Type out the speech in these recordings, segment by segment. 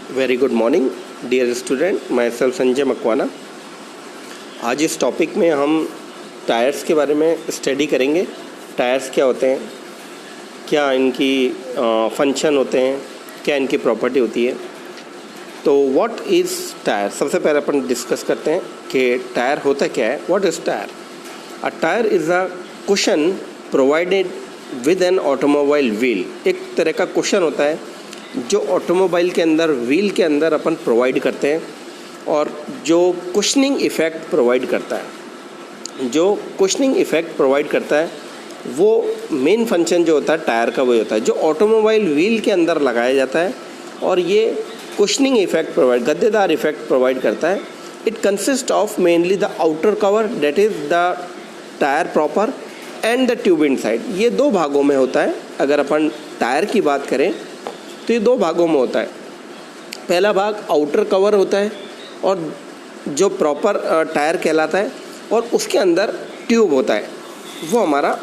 Very good morning dear student, my self Sanjay Makwana. आज इस topic में हम टायर्स के बारे में स्टडी करेंगे। टायर्स क्या होते हैं, क्या इनकी फंक्शन होते हैं, क्या इनकी प्रॉपर्टी होती है। तो व्हाट इज़ टायर, सबसे पहले अपन डिस्कस करते हैं कि टायर होता क्या है। What is tyre? A tyre is a cushion provided with an automobile wheel. एक तरह का कुशन होता है जो ऑटोमोबाइल के अंदर व्हील के अंदर अपन प्रोवाइड करते हैं और जो कुशनिंग इफ़ेक्ट प्रोवाइड करता है। जो कुशनिंग इफ़ेक्ट प्रोवाइड करता है वो मेन फंक्शन जो होता है टायर का वही होता है, जो ऑटोमोबाइल व्हील के अंदर लगाया जाता है और ये कुशनिंग इफ़ेक्ट प्रोवाइड, गद्देदार इफ़ेक्ट प्रोवाइड करता है। It consist of mainly the outer cover that is the tyre proper and the tube inside. ये दो भागों में होता है। अगर अपन टायर की बात करें तो ये दो भागों में होता है। पहला भाग आउटर कवर होता है और जो प्रॉपर टायर कहलाता है, और उसके अंदर ट्यूब होता है, वो हमारा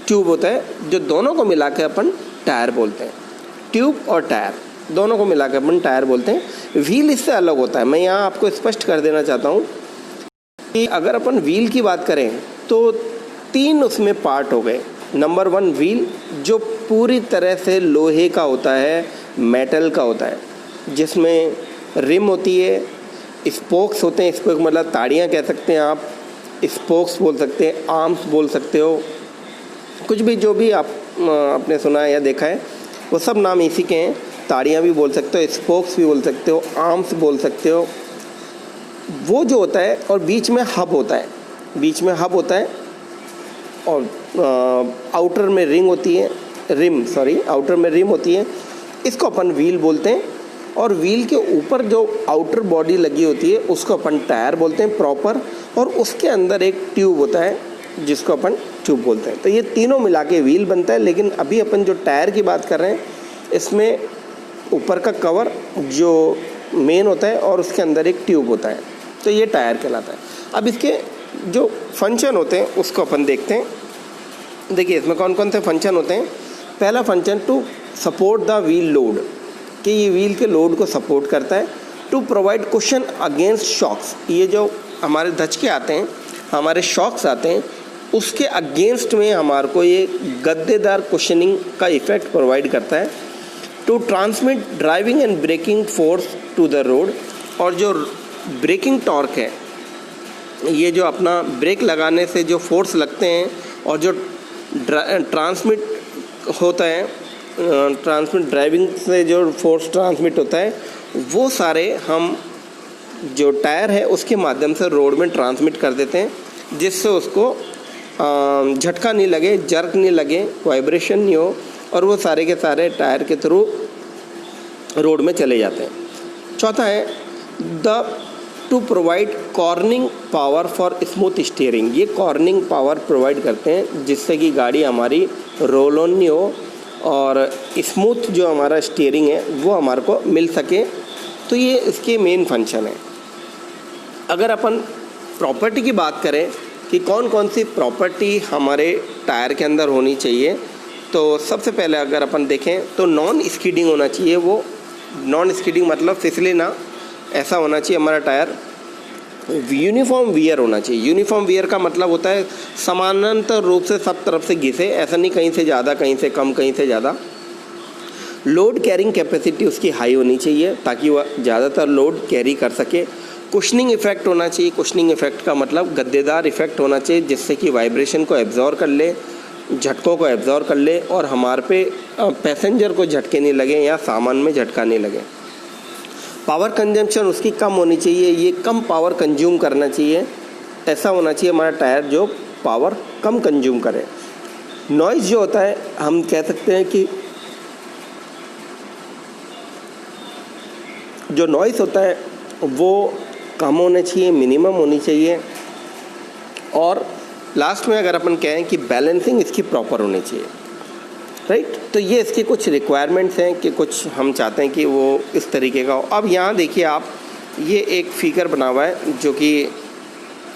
ट्यूब होता है, जो दोनों को मिला के अपन टायर बोलते हैं। ट्यूब और टायर दोनों को मिला के अपन टायर बोलते हैं। व्हील इससे अलग होता है। मैं यहाँ आपको स्पष्ट कर देना चाहता हूँ कि अगर अपन व्हील की बात करें तो तीन उसमें पार्ट हो गए। नंबर वन, व्हील जो पूरी तरह से लोहे का होता है, मेटल का होता है, जिसमें रिम होती है, स्पोक्स होते हैं। स्पोक मतलब ताड़ियाँ कह सकते हैं आप, स्पोक्स बोल सकते हैं, आर्म्स बोल सकते हो, कुछ भी जो भी आपने सुना है या देखा है वो सब नाम इसी के हैं। ताड़ियाँ भी बोल सकते हो, स्पोक्स भी बोल सकते हो, आर्म्स बोल सकते हो। वो जो होता है, और बीच में हब होता है, बीच में हब होता है, और आउटर में रिंग होती है, आउटर में रिम होती है। इसको अपन व्हील बोलते हैं। और व्हील के ऊपर जो आउटर बॉडी लगी होती है उसको अपन टायर बोलते हैं प्रॉपर, और उसके अंदर एक ट्यूब होता है जिसको अपन ट्यूब बोलते हैं। तो ये तीनों मिला के व्हील बनता है। लेकिन अभी अपन जो टायर की बात कर रहे हैं इसमें ऊपर का कवर जो मेन होता है और उसके अंदर एक ट्यूब होता है, तो ये टायर कहलाता है। अब इसके जो फंक्शन होते हैं उसको अपन देखते हैं। देखिए इसमें कौन कौन से फंक्शन होते हैं। पहला function, to support the wheel load, कि ये व्हील के लोड को सपोर्ट करता है। To provide cushion against shocks, ये जो हमारे धचके आते हैं, हमारे शॉक्स आते हैं, उसके अगेंस्ट में हमारे को ये गद्देदार कुशनिंग का इफ़ेक्ट प्रोवाइड करता है। To transmit driving and braking force to the road, और जो ब्रेकिंग टॉर्क है, ये जो अपना ब्रेक लगाने से जो फोर्स लगते हैं और जो ट्रांसमिट होता है, ट्रांसमिट ड्राइविंग से जो फोर्स ट्रांसमिट होता है, वो सारे हम जो टायर है उसके माध्यम से रोड में ट्रांसमिट कर देते हैं, जिससे उसको झटका नहीं लगे, जर्क नहीं लगे, वाइब्रेशन नहीं हो, और वो सारे के सारे टायर के थ्रू रोड में चले जाते हैं। चौथा है to provide cornering power for smooth steering. ये कॉर्निंग पावर प्रोवाइड करते हैं जिससे कि गाड़ी हमारी रोल ऑन नहीं हो और स्मूथ जो हमारा स्टीयरिंग है वो हमारे को मिल सके। तो ये इसके मेन फंक्शन है। अगर अपन प्रॉपर्टी की बात करें कि कौन कौन सी प्रॉपर्टी हमारे टायर के अंदर होनी चाहिए, तो सबसे पहले अगर अपन देखें तो नॉन स्किडिंग होना चाहिए। वो नॉन स्किडिंग मतलब फिसले ना, ऐसा होना चाहिए हमारा टायर। यूनिफॉर्म वियर होना चाहिए। यूनिफॉर्म वियर का मतलब होता है समानांतर रूप से सब तरफ से घिसे, ऐसा नहीं कहीं से ज़्यादा, कहीं से कम, कहीं से ज़्यादा। लोड कैरिंग कैपेसिटी उसकी हाई होनी चाहिए ताकि वह ज़्यादातर लोड कैरी कर सके। कुशनिंग इफ़ेक्ट होना चाहिए। कुशनिंग इफ़ेक्ट का मतलब गद्देदार इफ़ेक्ट होना चाहिए जिससे कि वाइब्रेशन को एब्जॉर्ब कर ले, झटकों को एब्जॉर्ब कर ले, और हमारे पे पैसेंजर को झटके नहीं लगे या सामान में झटका नहीं लगे। पावर कंजम्पशन उसकी कम होनी चाहिए, ये कम पावर कंज्यूम करना चाहिए। ऐसा होना चाहिए हमारा टायर जो पावर कम कंज्यूम करे। नॉइज़ जो होता है, हम कह सकते हैं कि जो नॉइज़ होता है वो कम होना चाहिए, मिनिमम होनी चाहिए। और लास्ट में अगर अपन कहें कि बैलेंसिंग इसकी प्रॉपर होनी चाहिए, राइट। तो ये इसके कुछ रिक्वायरमेंट्स हैं कि कुछ हम चाहते हैं कि वो इस तरीके का हो। अब यहाँ देखिए आप, ये एक फिगर बना हुआ है जो कि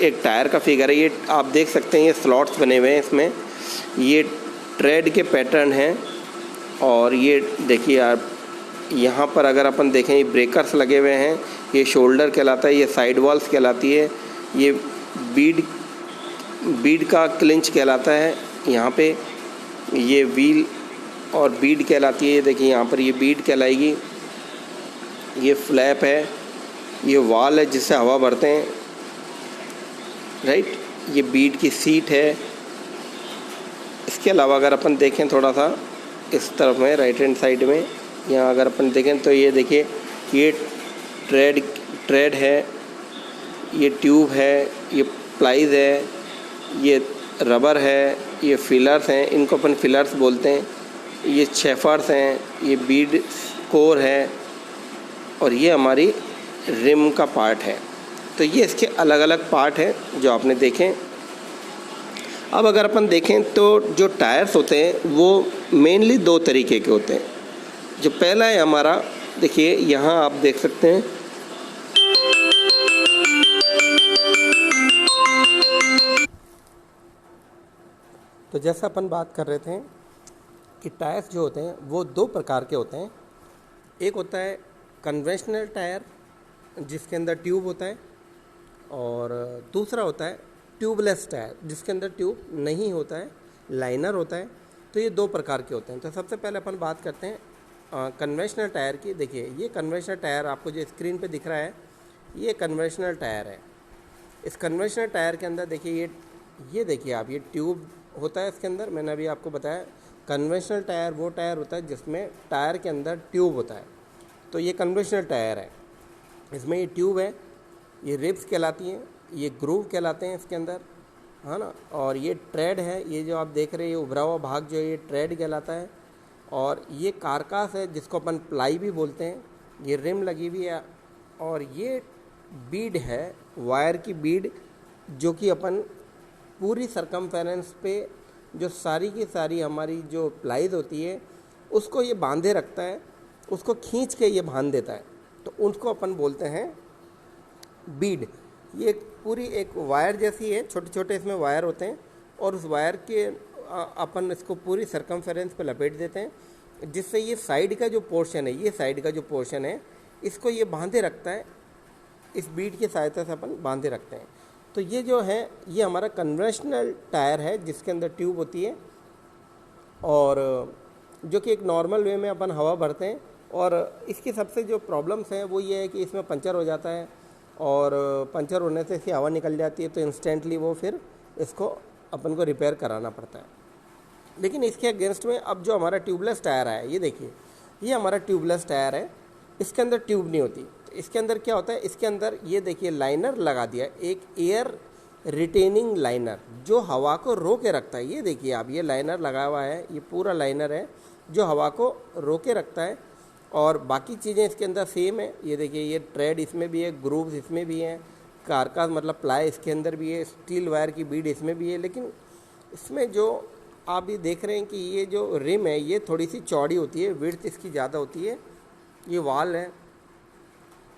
एक टायर का फिगर है। ये आप देख सकते हैं, ये स्लॉट्स बने हुए हैं इसमें, ये ट्रेड के पैटर्न हैं। और ये देखिए आप यहाँ पर अगर अपन देखें ये ब्रेकर्स लगे हुए हैं, ये शोल्डर कहलाता है, ये साइड वॉल्स कहलाती है, ये बीड का क्लिंच कहलाता है। यहाँ पे ये व्हील और बीड कहलाती है। देखिए यहाँ पर ये बीड कहलाएगी, ये फ्लैप है, ये वाल है जिससे हवा भरते हैं, राइट। ये बीड की सीट है। इसके अलावा अगर अपन देखें थोड़ा सा इस तरफ में राइट हैंड साइड में, यहाँ अगर अपन देखें तो ये देखिए ये ट्रेड है, ये ट्यूब है, ये प्लाइज है, ये रबर है, ये फिलर्स हैं, इनको अपन फिलर्स बोलते हैं, ये शेफर्स हैं, ये बीड कोर है और ये हमारी रिम का पार्ट है। तो ये इसके अलग अलग पार्ट हैं जो आपने देखें। अब अगर अपन देखें तो जो टायर्स होते हैं वो मेनली दो तरीके के होते हैं। जो पहला है हमारा, देखिए यहाँ आप देख सकते हैं तो जैसा अपन बात कर रहे थे कि टायर्स जो होते हैं वो दो प्रकार के होते हैं। एक होता है कन्वेंशनल टायर जिसके अंदर ट्यूब होता है, और दूसरा होता है ट्यूबलेस टायर जिसके अंदर ट्यूब नहीं होता है, लाइनर होता है। तो ये दो प्रकार के होते हैं। तो सबसे पहले अपन बात करते हैं कन्वेंशनल टायर की। देखिए ये कन्वेंशनल टायर आपको जो स्क्रीन पे दिख रहा है ये कन्वेंशनल टायर है। इस कन्वेंशनल टायर के अंदर देखिए ये देखिए आप, ये ट्यूब होता है इसके अंदर। मैंने अभी आपको बताया कन्वेंशनल टायर वो टायर होता है जिसमें टायर के अंदर ट्यूब होता है। तो ये कन्वेंशनल टायर है, इसमें ये ट्यूब है, ये रिब्स कहलाती हैं, ये ग्रूव कहलाते हैं इसके अंदर, है ना। और ये ट्रेड है, ये जो आप देख रहे हैं ये उभरा हुआ भाग जो है ये ट्रेड कहलाता है। और ये कारकास है जिसको अपन प्लाई भी बोलते हैं, ये रिम लगी हुई है। और ये बीड है, वायर की बीड, जो कि अपन पूरी सरकमफेरेंस पे जो सारी की सारी हमारी जो प्लाईज होती है उसको ये बांधे रखता है, उसको खींच के ये बांध देता है। तो उसको अपन बोलते हैं बीड। ये पूरी एक वायर जैसी है, छोटे छोटे इसमें वायर होते हैं और उस वायर के अपन इसको पूरी सरकमफेरेंस पे लपेट देते हैं, जिससे ये साइड का जो पोर्शन है, ये साइड का जो पोर्शन है इसको ये बांधे रखता है। इस बीड की सहायता से अपन बांधे रखते हैं। तो ये जो है ये हमारा कन्वेंशनल टायर है जिसके अंदर ट्यूब होती है और जो कि एक नॉर्मल वे में अपन हवा भरते हैं। और इसकी सबसे जो प्रॉब्लम्स हैं वो ये है कि इसमें पंचर हो जाता है और पंचर होने से इसकी हवा निकल जाती है, तो इंस्टेंटली वो फिर इसको अपन को रिपेयर कराना पड़ता है। लेकिन इसके अगेंस्ट में अब जो हमारा ट्यूबलेस टायर है, ये देखिए ये हमारा ट्यूबलेस टायर है, इसके अंदर ट्यूब नहीं होती। तो इसके अंदर क्या होता है, इसके अंदर ये देखिए लाइनर लगा दिया, एक एयर रिटेनिंग लाइनर जो हवा को रोके रखता है। ये देखिए आप, ये लाइनर लगा हुआ है, ये पूरा लाइनर है जो हवा को रोके रखता है। और बाकी चीज़ें इसके अंदर सेम है। ये देखिए ये ट्रेड इसमें भी है, ग्रूव्स इसमें भी हैं, कारकास मतलब प्लाई इसके अंदर भी है, स्टील वायर की बीड इसमें भी है। लेकिन इसमें जो आप ये देख रहे हैं कि ये जो रिम है ये थोड़ी सी चौड़ी होती है, विड्थ इसकी ज़्यादा होती है। ये वाल है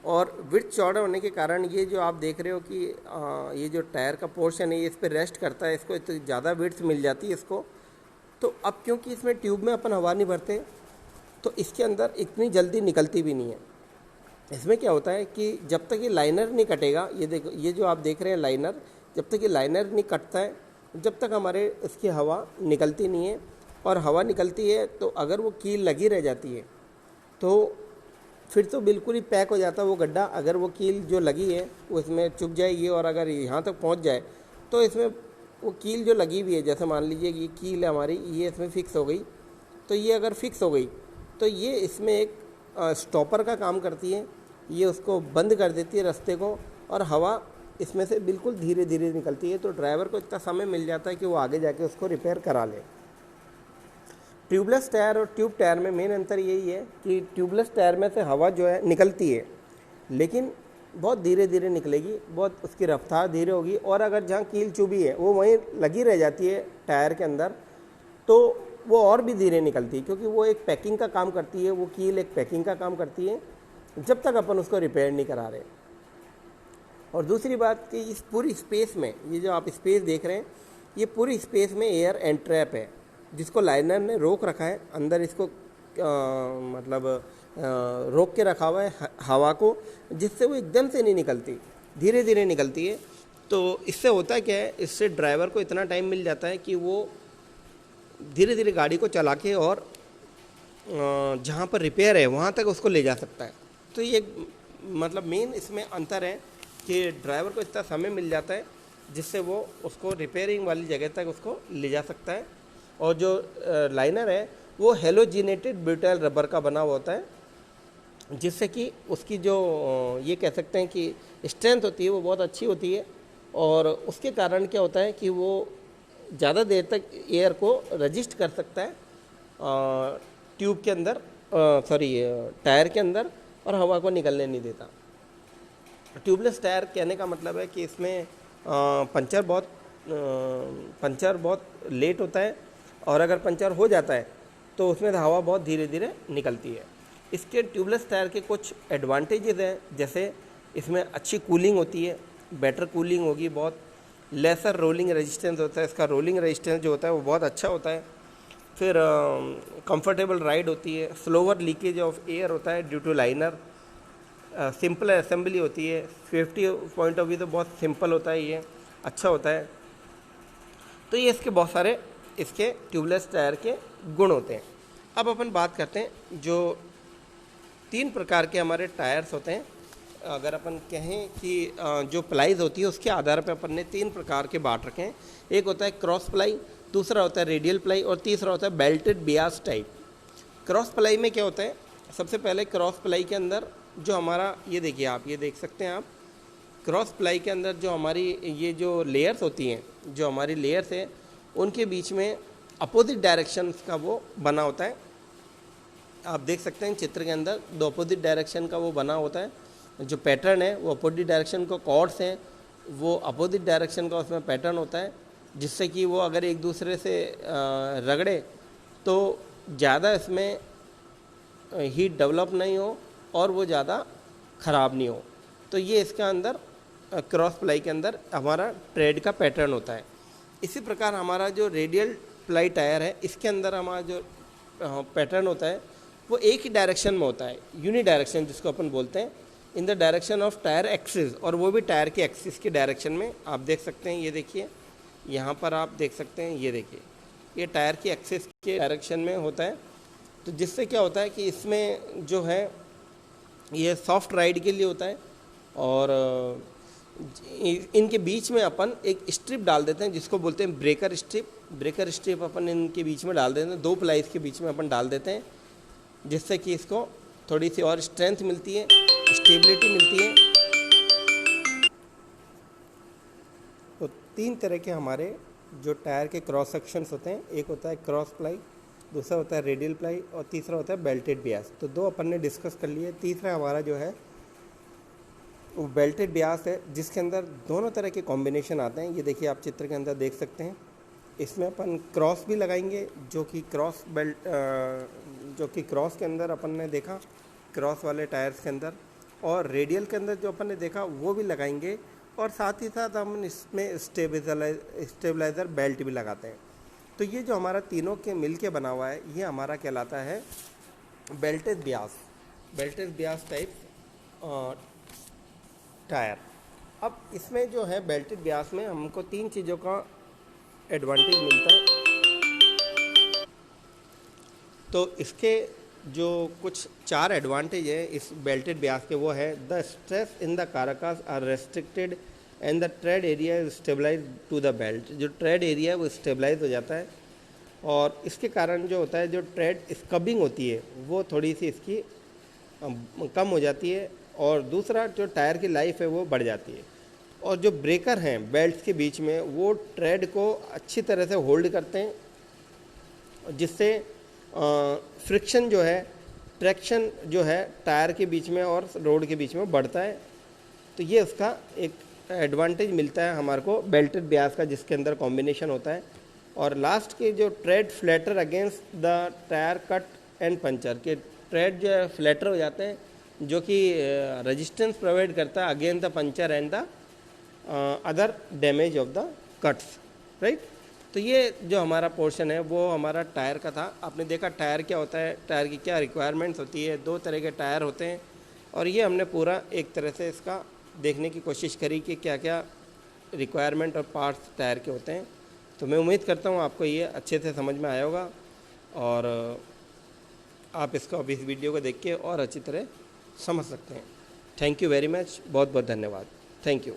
और विड्थ चौड़ा होने के कारण ये जो आप देख रहे हो कि ये जो टायर का पोर्शन है ये इस पर रेस्ट करता है, इसको इतनी ज़्यादा विड्थ मिल जाती है इसको। तो अब क्योंकि इसमें ट्यूब में अपन हवा नहीं भरते तो इसके अंदर इतनी जल्दी निकलती भी नहीं है। इसमें क्या होता है कि जब तक ये लाइनर नहीं कटेगा, ये देखो ये जो आप देख रहे हैं लाइनर, जब तक ये लाइनर नहीं कटता है जब तक हमारे इसकी हवा निकलती नहीं है। और हवा निकलती है तो अगर वो कील लगी रह जाती है तो फिर तो बिल्कुल ही पैक हो जाता है वो गड्ढा। अगर वो कील जो लगी है वो इसमें चुभ जाएगी और अगर यहाँ तक पहुँच जाए तो इसमें वो कील जो लगी हुई है, जैसे मान लीजिए कि ये कील है हमारी, ये इसमें फिक्स हो गई, तो ये अगर फिक्स हो गई तो ये इसमें एक स्टॉपर का काम करती है, ये उसको बंद कर देती है रास्ते को और हवा इसमें से बिल्कुल धीरे धीरे निकलती है। तो ड्राइवर को इतना समय मिल जाता है कि वो आगे जाके उसको रिपेयर करा ले। ट्यूबलेस टायर और ट्यूब टायर में मेन अंतर यही है कि ट्यूबलेस टायर में से हवा जो है निकलती है लेकिन बहुत धीरे धीरे निकलेगी, बहुत उसकी रफ्तार धीरे होगी। और अगर जहाँ कील चुभी है वो वहीं लगी रह जाती है टायर के अंदर तो वो और भी धीरे निकलती है, क्योंकि वो एक पैकिंग का काम करती है, वो कील एक पैकिंग का काम करती है जब तक अपन उसको रिपेयर नहीं करा रहे। और दूसरी बात कि इस पूरी स्पेस में, ये जो आप स्पेस देख रहे हैं, ये पूरी स्पेस में एयर एंड ट्रैप है जिसको लाइनर ने रोक रखा है, अंदर इसको मतलब रोक के रखा हुआ है हवा को, जिससे वो एकदम से नहीं निकलती, धीरे धीरे निकलती है। तो इससे होता क्या है, इससे ड्राइवर को इतना टाइम मिल जाता है कि वो धीरे धीरे गाड़ी को चला के और जहाँ पर रिपेयर है वहाँ तक उसको ले जा सकता है। तो ये मतलब मेन इसमें अंतर है कि ड्राइवर को इतना समय मिल जाता है जिससे वो उसको रिपेयरिंग वाली जगह तक उसको ले जा सकता है। और जो लाइनर है वो हेलोजिनेटेड ब्यूटाइल रबर का बना हुआ होता है, जिससे कि उसकी जो ये कह सकते हैं कि स्ट्रेंथ होती है वो बहुत अच्छी होती है। और उसके कारण क्या होता है कि वो ज़्यादा देर तक एयर को रजिस्ट कर सकता है ट्यूब के अंदर, टायर के अंदर, और हवा को निकलने नहीं देता। ट्यूबलेस टायर कहने का मतलब है कि इसमें पंचर बहुत लेट होता है, और अगर पंचर हो जाता है तो उसमें हवा बहुत धीरे धीरे निकलती है। इसके ट्यूबलेस टायर के कुछ एडवांटेजेस हैं, जैसे इसमें अच्छी कूलिंग होती है, बेटर कूलिंग होगी, बहुत लेसर रोलिंग रेजिस्टेंस होता है, इसका रोलिंग रेजिस्टेंस जो होता है वो बहुत अच्छा होता है। फिर कंफर्टेबल राइड होती है, स्लोअर लीकेज ऑफ एयर होता है due to liner, simple assembly होती है, सेफ्टी पॉइंट ऑफ व्यू तो बहुत सिंपल होता है, ये अच्छा होता है। तो ये इसके बहुत सारे इसके ट्यूबलेस टायर के गुण होते हैं। अब अपन बात करते हैं जो 3 प्रकार के हमारे टायर्स होते हैं। अगर अपन कहें कि जो प्लाईज होती है उसके आधार पर अपन ने 3 प्रकार के बांट रखे हैं। एक होता है क्रॉस प्लाई, दूसरा होता है रेडियल प्लाई, और तीसरा होता है belted Beas type. Cross ply में क्या होता है, सबसे पहले क्रॉस प्लाई के अंदर जो हमारा ये देखिए, आप ये देख सकते हैं आप, क्रॉस प्लाई के अंदर जो हमारी ये जो लेयर्स होती हैं, जो हमारी लेयर्स हैं उनके बीच में अपोजिट डायरेक्शन का वो बना होता है। आप देख सकते हैं चित्र के अंदर 2 अपोजिट डायरेक्शन का वो बना होता है। जो पैटर्न है वो अपोजिट डायरेक्शन को कॉर्ड्स हैं, वो अपोजिट डायरेक्शन का उसमें पैटर्न होता है, जिससे कि वो अगर एक दूसरे से रगड़े तो ज़्यादा इसमें हीट डेवलप नहीं हो और वो ज़्यादा ख़राब नहीं हो। तो ये इसका अंदर क्रॉस प्लाई के अंदर हमारा ट्रेड का पैटर्न होता है। इसी प्रकार हमारा जो रेडियल प्लाई टायर है, इसके अंदर हमारा जो पैटर्न होता है वो एक ही डायरेक्शन में होता है, यूनि डायरेक्शन जिसको अपन बोलते हैं, in the direction of tyre axis, और वो भी टायर के एक्सिस के डायरेक्शन में। आप देख सकते हैं, ये देखिए यहाँ पर आप देख सकते हैं, ये देखिए ये टायर की एक्सिस के डायरेक्शन में होता है। तो जिससे क्या होता है कि इसमें जो है ये सॉफ्ट राइड के लिए होता है, और इनके बीच में अपन एक स्ट्रिप डाल देते हैं जिसको बोलते हैं ब्रेकर स्ट्रिप। ब्रेकर स्ट्रिप अपन इनके बीच में डाल देते हैं, 2 प्लाईज के बीच में अपन डाल देते हैं, जिससे कि इसको थोड़ी सी और स्ट्रेंथ मिलती है, स्टेबिलिटी मिलती है। तो 3 तरह के हमारे जो टायर के क्रॉस सेक्शंस होते हैं, एक होता है क्रॉस प्लाई, दूसरा होता है रेडियल प्लाई, और तीसरा होता है बेल्टेड बियास। तो 2 अपन ने डिस्कस कर लिए। तीसरा हमारा जो है वो बेल्टेड बियास है, जिसके अंदर दोनों तरह के कॉम्बिनेशन आते हैं। ये देखिए आप चित्र के अंदर देख सकते हैं, इसमें अपन क्रॉस भी लगाएंगे, जो कि क्रॉस बेल्ट जो कि क्रॉस के अंदर अपन ने देखा, क्रॉस वाले टायर्स के अंदर, और रेडियल के अंदर जो अपन ने देखा वो भी लगाएंगे, और साथ ही साथ हम इसमें स्टेबलाइज़र बेल्ट भी लगाते हैं। तो ये जो हमारा तीनों के मिल के बना हुआ है, ये हमारा कहलाता है बेल्टेड बियास टाइप टायर। अब इसमें जो है बेल्टेड बियास में हमको 3 चीज़ों का एडवांटेज मिलता है। तो इसके जो कुछ 4 एडवांटेज है इस बेल्टेड बियास के, वो है the stress in the carcass are restricted and the tread area is stabilize to the belt. जो ट्रेड एरिया है वो स्टेबलाइज हो जाता है, और इसके कारण जो होता है, जो ट्रेड स्कबिंग होती है वो थोड़ी सी इसकी कम हो जाती है, और दूसरा जो टायर की लाइफ है वो बढ़ जाती है। और जो ब्रेकर हैं बेल्ट्स के बीच में, वो ट्रेड को अच्छी तरह से होल्ड करते हैं, जिससे फ्रिक्शन जो है, ट्रैक्शन जो है टायर के बीच में और रोड के बीच में बढ़ता है। तो ये उसका एक एडवांटेज मिलता है हमारे को बेल्टेड बियास का, जिसके अंदर कॉम्बिनेशन होता है। और लास्ट के जो trade flatter against the tyre cut and puncture के, ट्रेड जो है फ्लैटर हो जाते हैं, जो कि रेजिस्टेंस प्रोवाइड करता है against the puncture and the other damage of the cuts, right. तो ये जो हमारा पोर्शन है वो हमारा टायर का था। आपने देखा टायर क्या होता है, टायर की क्या रिक्वायरमेंट्स होती है, 2 तरह के टायर होते हैं, और ये हमने पूरा एक तरह से इसका देखने की कोशिश करी कि क्या क्या रिक्वायरमेंट और पार्ट्स टायर के होते हैं। तो मैं उम्मीद करता हूँ आपको ये अच्छे से समझ में आया होगा और आप इसको अभी इस वीडियो को देख के और अच्छी तरह समझ सकते हैं। थैंक यू वेरी मच, बहुत बहुत धन्यवाद। Thank you.